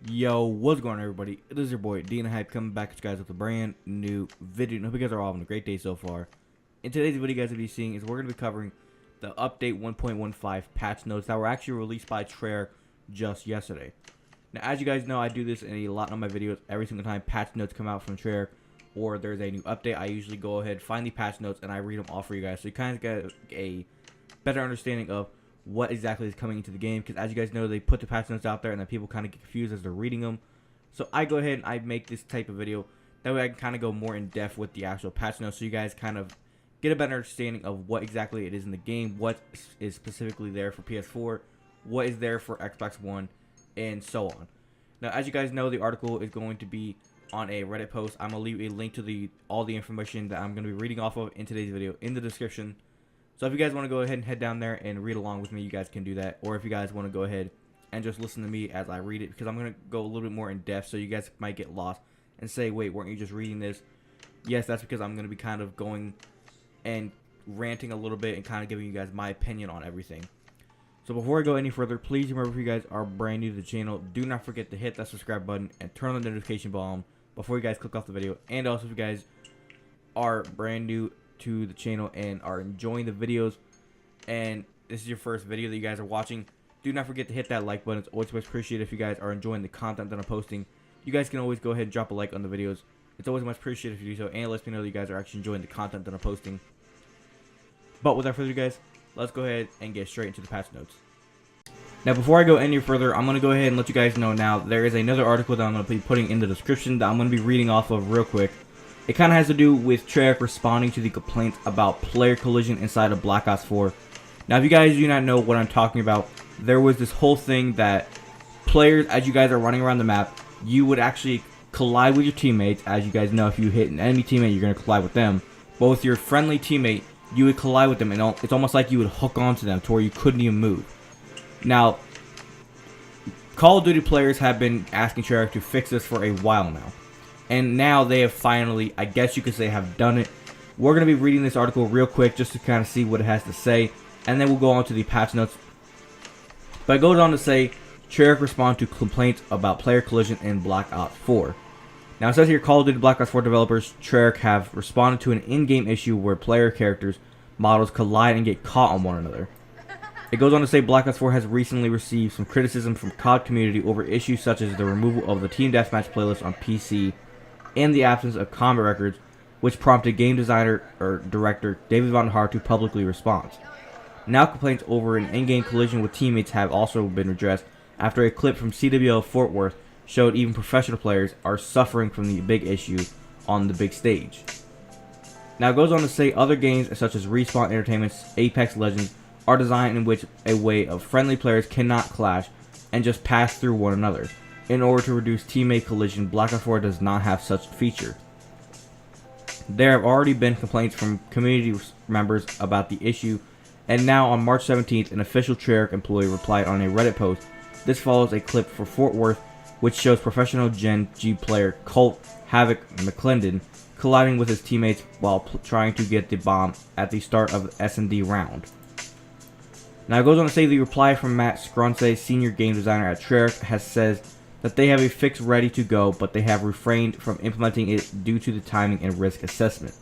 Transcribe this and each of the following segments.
Yo, what's going on, everybody? It is your boy Dina Hype coming back at you guys with a brand new video. I hope you guys are all having a great day so far. In today's video, you guys will be seeing is we're going to be covering the update 1.15 patch notes that were actually released by Treyarch just yesterday. Now, as you guys know, I do this in a lot of my videos. Every single time patch notes come out from Treyarch or there's a new update, I usually go ahead, find the patch notes, and I read them all for you guys, so you kind of get a better understanding of what exactly is coming into the game, because as you guys know, they put the patch notes out there and then people kind of get confused as they're reading them. So I go ahead and I make this type of video, that way I can kind of go more in depth with the actual patch notes, so you guys kind of get a better understanding of what exactly it is in the game, what is specifically there for PS4, what is there for Xbox One, and so on. Now, as you guys know, the article is going to be on a Reddit post. I'm going to leave a link to all the information that I'm going to be reading off of in today's video in the description. So if you guys want to go ahead and head down there and read along with me, you guys can do that. Or if you guys want to go ahead and just listen to me as I read it, because I'm going to go a little bit more in depth, so you guys might get lost and say, wait, weren't you just reading this? Yes, that's because I'm going to be kind of going and ranting a little bit and kind of giving you guys my opinion on everything. So before I go any further, please remember, if you guys are brand new to the channel, do not forget to hit that subscribe button and turn on the notification bell on before you guys click off the video. And also, if you guys are brand new to the channel and are enjoying the videos and this is your first video that you guys are watching, do not forget to hit that like button. It's always much appreciated. If you guys are enjoying the content that I'm posting, you guys can always go ahead and drop a like on the videos. It's always much appreciated if you do so, and it lets me know that you guys are actually enjoying the content that I'm posting. But without further ado, guys, let's go ahead and get straight into the patch notes. Now, before I go any further, I'm going to go ahead and let you guys know now, there is another article that I'm going to be putting in the description that I'm going to be reading off of real quick. It kind of has to do with Treyarch responding to the complaints about player collision inside of Black Ops 4. Now, if you guys do not know what I'm talking about, there was this whole thing that players, as you guys are running around the map, you would actually collide with your teammates. As you guys know, if you hit an enemy teammate, you're going to collide with them. But with your friendly teammate, you would collide with them, and it's almost like you would hook onto them to where you couldn't even move. Now, Call of Duty players have been asking Treyarch to fix this for a while now. And now they have finally, I guess you could say, have done it. We're going to be reading this article real quick just to kind of see what it has to say. And then we'll go on to the patch notes. But it goes on to say, Treyarch respond to complaints about player collision in Black Ops 4. Now it says here, Call of Duty Black Ops 4 developers, Treyarch, have responded to an in-game issue where player characters models collide and get caught on one another. It goes on to say Black Ops 4 has recently received some criticism from COD community over issues such as the removal of the Team Deathmatch playlist on PC and the absence of combat records, which prompted game designer or director David Von Haar to publicly respond. Now complaints over an in-game collision with teammates have also been addressed after a clip from CWL Fort Worth showed even professional players are suffering from the big issue on the big stage. Now it goes on to say other games such as Respawn Entertainment's Apex Legends are designed in which a way of friendly players cannot clash and just pass through one another. In order to reduce teammate collision, Black Ops 4 does not have such feature. There have already been complaints from community members about the issue, and now on March 17th, an official Treyarch employee replied on a Reddit post. This follows a clip for Fort Worth, which shows professional Gen G player Colt Havoc McClendon colliding with his teammates while trying to get the bomb at the start of the S&D round. Now it goes on to say the reply from Matt Scronce, senior game designer at Treyarch, says that they have a fix ready to go, but they have refrained from implementing it due to the timing and risk assessment.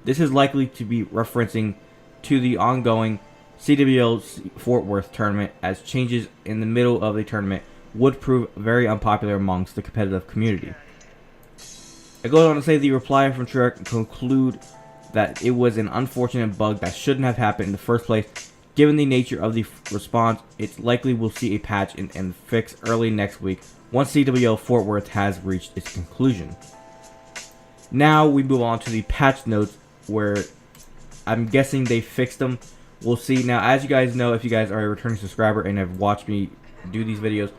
This is likely to be referencing to the ongoing CWL Fort Worth tournament, as changes in the middle of the tournament would prove very unpopular amongst the competitive community. It goes on to say the reply from Treyarch conclude that it was an unfortunate bug that shouldn't have happened in the first place. Given the nature of the response, it's likely we'll see a patch and fix early next week once CWL Fort Worth has reached its conclusion. Now we move on to the patch notes, where I'm guessing they fixed them. We'll see. Now, as you guys know, if you guys are a returning subscriber and have watched me do these videos,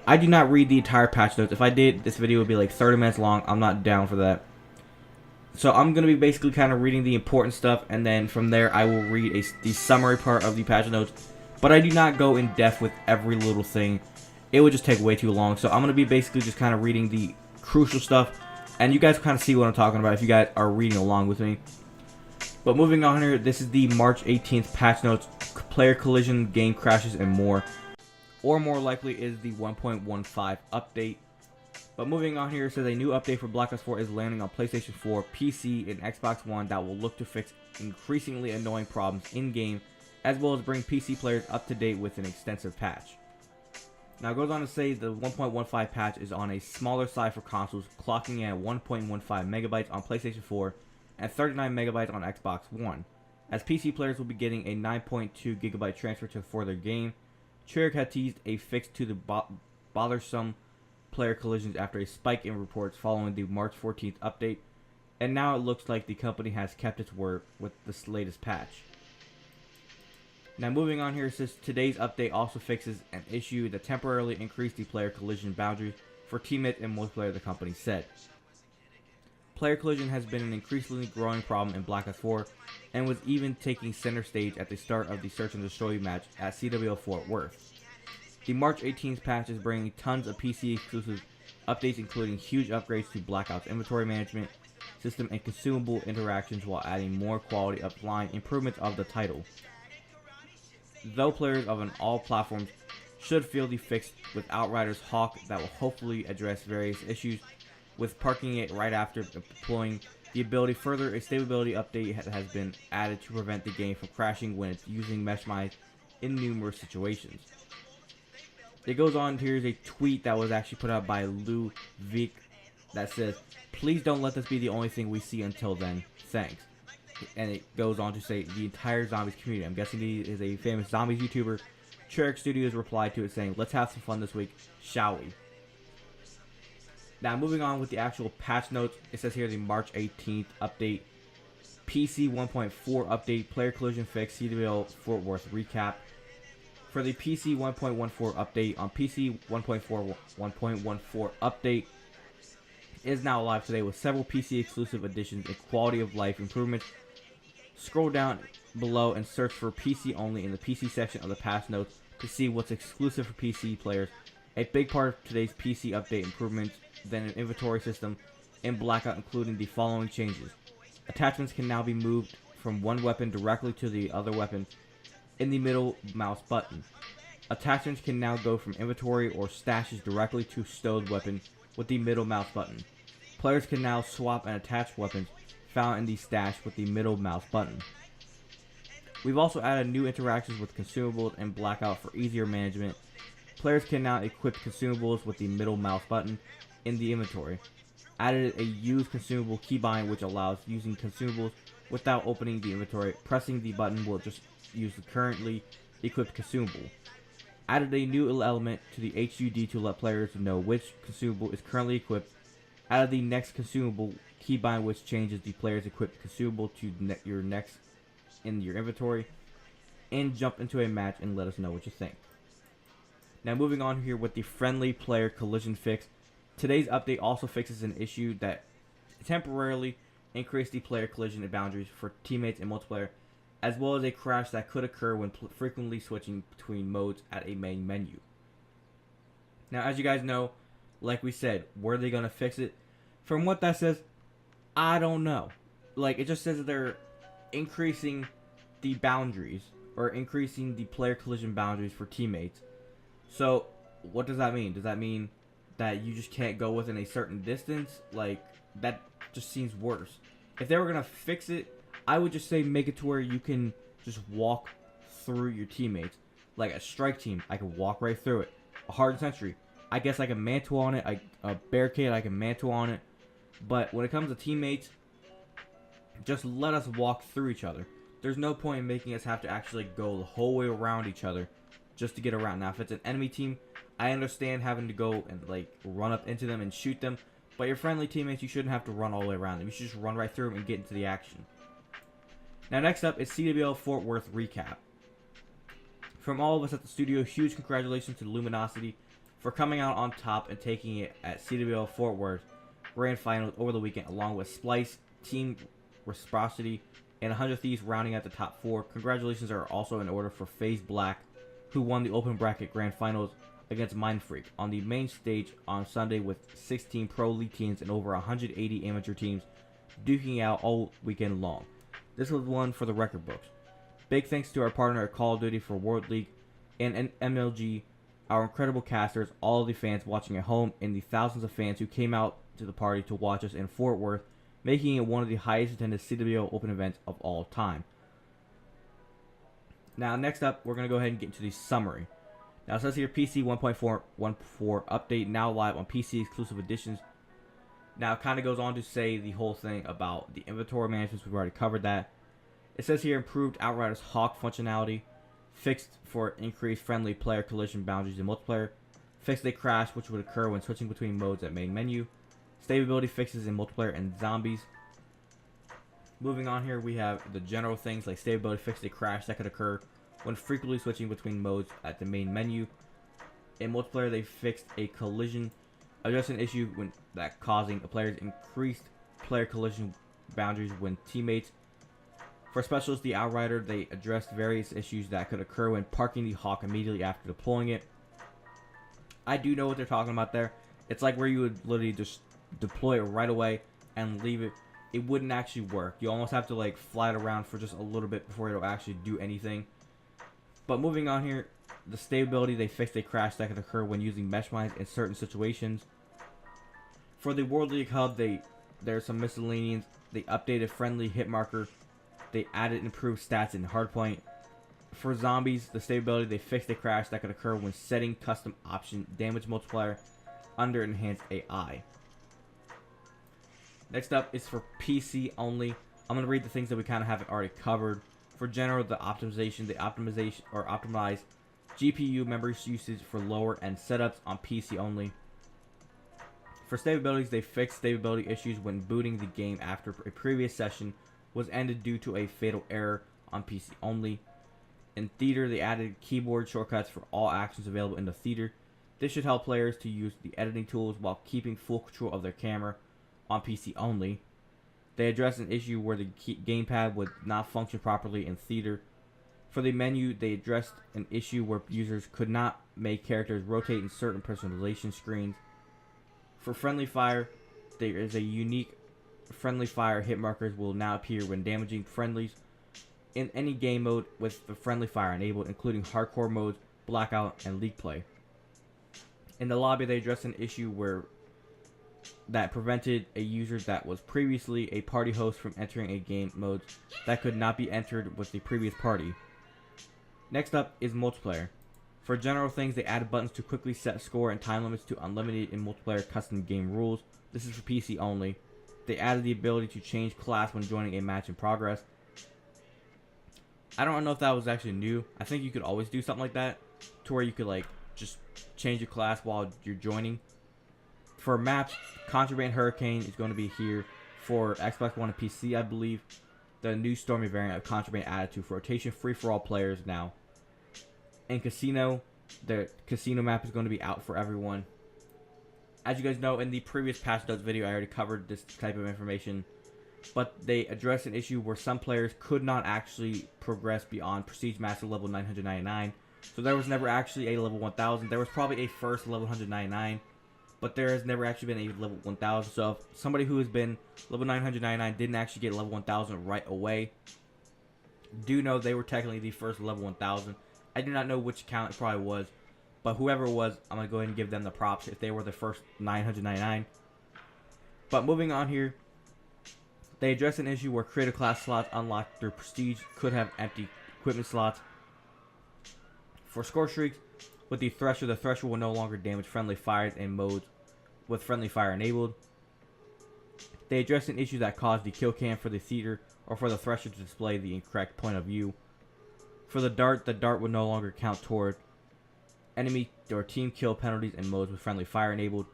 I do not read the entire patch notes. If I did, this video would be like 30 minutes long. I'm not down for that. So I'm going to be basically kind of reading the important stuff, and then from there I will read the summary part of the patch notes. But I do not go in depth with every little thing. It would just take way too long. So I'm going to be basically just kind of reading the crucial stuff, and you guys kind of see what I'm talking about if you guys are reading along with me. But moving on here, this is the March 18th patch notes, player collision, game crashes, and more. Or more likely is the 1.15 update. But moving on here, it says a new update for Black Ops 4 is landing on PlayStation 4, PC, and Xbox One that will look to fix increasingly annoying problems in-game, as well as bring PC players up to date with an extensive patch. Now it goes on to say the 1.15 patch is on a smaller side for consoles, clocking in at 1.15 megabytes on PlayStation 4 and 39 megabytes on Xbox One, as PC players will be getting a 9.2 gigabyte transfer for their game. Treyarch had teased a fix to the bothersome player collisions after a spike in reports following the March 14th update, and now it looks like the company has kept its word with this latest patch. Now moving on here, it says today's update also fixes an issue that temporarily increased the player collision boundaries for teammates and multiplayer, the company said. Player collision has been an increasingly growing problem in Black Ops 4 and was even taking center stage at the start of the Search and Destroy match at CWL Fort Worth. The March 18th patch is bringing tons of PC exclusive updates, including huge upgrades to Blackout's inventory management system and consumable interactions, while adding more quality of line improvements of the title. Though players of all platforms should feel the fix with Outriders Hawk that will hopefully address various issues with parking it right after deploying the ability. Further, a stability update has been added to prevent the game from crashing when it's using mesh mines in numerous situations. It goes on, here's a tweet that was actually put out by Lou Vic that says, "Please don't let this be the only thing we see until then. Thanks." And it goes on to say, the entire Zombies community. I'm guessing he is a famous Zombies YouTuber. Treyarch Studios replied to it saying, "Let's have some fun this week, shall we?" Now moving on with the actual patch notes, it says here the March 18th update, PC 1.4 update, player collision fix, CWL Fort Worth recap. For the PC 1.14 update, on PC 1.14 update is now live today with several PC exclusive additions and quality of life improvements. Scroll down below and search for PC only in the PC section of the patch notes to see what's exclusive for PC players. A big part of today's PC update improvements than an inventory system in Blackout, including the following changes. Attachments can now be moved from one weapon directly to the other weapon in the middle mouse button. Attachments can now go from inventory or stashes directly to stowed weapon with the middle mouse button. Players can now swap and attach weapons found in the stash with the middle mouse button. We've also added new interactions with consumables in Blackout for easier management. Players can now equip consumables with the middle mouse button in the inventory. Added a use consumable keybind, which allows using consumables without opening the inventory. Pressing the button will just use the currently equipped consumable. Added a new element to the HUD to let players know which consumable is currently equipped. Added the next consumable keybind, which changes the player's equipped consumable to your next in your inventory. And jump into a match and let us know what you think. Now moving on here with the friendly player collision fix. Today's update also fixes an issue that temporarily increased the player collision boundaries for teammates and multiplayer, as well as a crash that could occur when frequently switching between modes at a main menu. Now, as you guys know, like we said, were they going to fix it? From what that says, I don't know. Like, it just says that they're increasing the boundaries, or increasing the player collision boundaries for teammates. So, what does that mean? Does that mean that you just can't go within a certain distance? Like, that just seems worse. If they were going to fix it, I would just say make it to where you can just walk through your teammates. Like a strike team, I can walk right through it. A hardened sentry, I guess I can mantle on it. A barricade, I can mantle on it. But when it comes to teammates, just let us walk through each other. There's no point in making us have to actually go the whole way around each other just to get around. Now, if it's an enemy team, I understand having to go and like run up into them and shoot them. But your friendly teammates, you shouldn't have to run all the way around them. You should just run right through them and get into the action. Now, next up is CWL Fort Worth recap. From all of us at the studio, huge congratulations to Luminosity for coming out on top and taking it at CWL Fort Worth Grand Finals over the weekend, along with Splice, Team Reciprocity, and 100 Thieves rounding out the top 4. Congratulations are also in order for FaZe Black, who won the Open Bracket Grand Finals against Mindfreak on the main stage on Sunday with 16 pro league teams and over 180 amateur teams duking out all weekend long. This was one for the record books. Big thanks to our partner at Call of Duty for World League and MLG, our incredible casters, all of the fans watching at home, and the thousands of fans who came out to the party to watch us in Fort Worth, making it one of the highest attended CWO Open events of all time. Now, next up, we're going to go ahead and get into the summary. Now, it says here PC 1.4.14 update now live on PC exclusive editions. Now, it kind of goes on to say the whole thing about the inventory management. We've already covered that. It says here improved Outriders Hawk functionality, fixed for increased friendly player collision boundaries in multiplayer, fixed a crash which would occur when switching between modes at main menu, stability fixes in multiplayer and zombies. Moving on here, we have the general things like stability fixed a crash that could occur when frequently switching between modes at the main menu. In multiplayer, they fixed a collision, addressed an issue when that causing a player's increased player collision boundaries when teammates. For specialists, the Outrider, they addressed various issues that could occur when parking the Hawk immediately after deploying it. I do know what they're talking about there. It's like where you would literally just deploy it right away and leave it. It wouldn't actually work. You almost have to like fly it around for just a little bit before it'll actually do anything. But moving on here, the stability, they fixed a crash that could occur when using mesh mines in certain situations. For the World League Hub, there's some miscellaneous. They updated friendly hit marker. They added improved stats in hardpoint. For zombies, the stability, they fixed a crash that could occur when setting custom option damage multiplier under enhanced AI. Next up is for PC only. I'm going to read the things that we kind of haven't already covered. For general, the optimization, they optimize GPU memory usage for lower end setups on PC only. For stabilities, they fixed stability issues when booting the game after a previous session was ended due to a fatal error on PC only. In theater, they added keyboard shortcuts for all actions available in the theater. This should help players to use the editing tools while keeping full control of their camera on PC only. They addressed an issue where the gamepad would not function properly in theater. For the menu, they addressed an issue where users could not make characters rotate in certain personalization screens. For friendly fire, there is a unique friendly fire hit markers will now appear when damaging friendlies in any game mode with the friendly fire enabled, including hardcore modes, blackout, and league play. In the lobby, they addressed an issue where that prevented a user that was previously a party host from entering a game mode that could not be entered with the previous party. Next up is multiplayer. For general things, they added buttons to quickly set score and time limits to unlimited in multiplayer custom game rules. This is for PC only. They added the ability to change class when joining a match in progress. I don't know if that was actually new. I think you could always do something like that, to where you could like just change your class while you're joining. For maps, Contraband Hurricane is going to be here for Xbox One and PC, I believe. The new Stormy variant of Contraband added to for rotation free for all players now. In Casino, the Casino map is going to be out for everyone. As you guys know, in the previous patch notes video, I already covered this type of information. But they addressed an issue where some players could not actually progress beyond Prestige Master level 999. So there was never actually a level 1000. There was probably a first level 199. But there has never actually been a level 1000. So if somebody who has been level 999 didn't actually get level 1000 right away, do know they were technically the first level 1000. I do not know which account it probably was. But whoever it was, I'm going to go ahead and give them the props if they were the first 999. But moving on here, they addressed an issue where creative class slots unlocked through Prestige could have empty equipment slots. For score streaks, with the Thresher will no longer damage friendly fires in modes with friendly fire enabled. They addressed an issue that caused the kill cam for the theater or for the Thresher to display the incorrect point of view. For the dart would no longer count toward enemy or team kill penalties in modes with friendly fire enabled.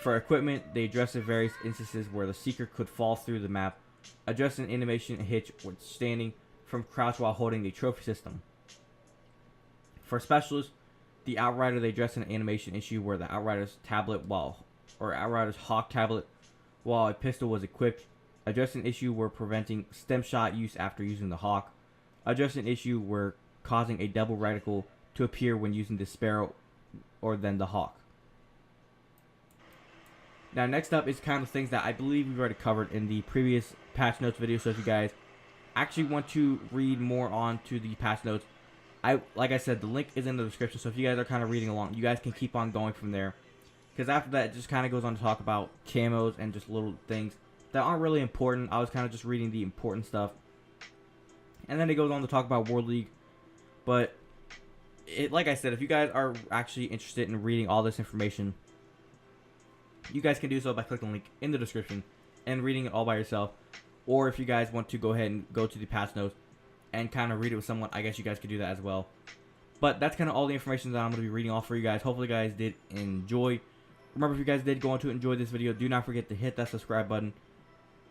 For equipment, they addressed various instances where the Seeker could fall through the map, addressed an animation hitch when standing from crouch while holding the trophy system. For specialists, the Outrider, they addressed an animation issue where the Outrider's Outrider's Hawk tablet while a pistol was equipped, addressed an issue where preventing stem shot use after using the Hawk, addressed an issue where causing a double reticle to appear when using the Sparrow or then the Hawk. Now next up is kind of things that I believe we've already covered in the previous patch notes video, so if you guys actually want to read more on to the patch notes, Like I said, the link is in the description, so if you guys are kind of reading along, you guys can keep on going from there. Because after that, it just kind of goes on to talk about camos and just little things that aren't really important. I was kind of just reading the important stuff. And then it goes on to talk about World League. But, like I said, if you guys are actually interested in reading all this information, you guys can do so by clicking the link in the description and reading it all by yourself. Or if you guys want to go ahead and go to the patch notes and kind of read it with someone, I guess you guys could do that as well. But that's kind of all the information that I'm going to be reading off for you guys. Hopefully you guys did enjoy. Remember, if you guys did go on to enjoy this video, do not forget to hit that subscribe button.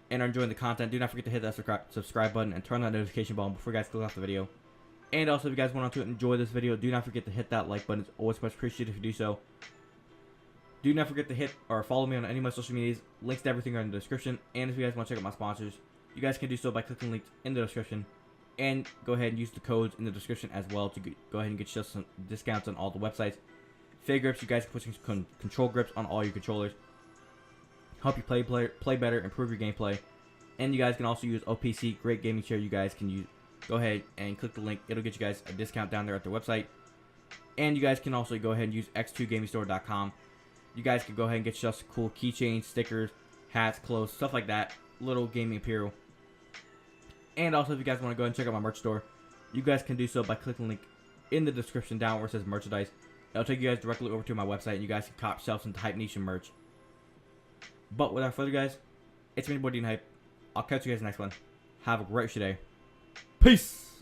And are enjoying the content, do not forget to hit that subscribe button and turn that notification bell before you guys click off the video. And also, if you guys want to enjoy this video, do not forget to hit that like button. It's always much appreciated if you do so. Do not forget to hit or follow me on any of my social medias. Links to everything are in the description. And if you guys want to check out my sponsors, you guys can do so by clicking links in the description. And go ahead and use the codes in the description as well to go ahead and get yourself some discounts on all the websites. Fade grips, you guys can put some control grips on all your controllers. Help you play better, improve your gameplay. And you guys can also use OPSEAT, great gaming chair you guys can use. Go ahead and click the link. It'll get you guys a discount down there at their website. And you guys can also go ahead and use x2gamingstore.com. You guys can go ahead and get yourself cool keychains, stickers, hats, clothes, stuff like that. Little gaming apparel. And also, if you guys want to go ahead and check out my merch store, you guys can do so by clicking the link in the description down where it says merchandise. It'll take you guys directly over to my website, and you guys can cop yourself some Hype Nation merch. But without further, guys, it's me, your boy Dean Hype. I'll catch you guys next one. Have a great day. Peace!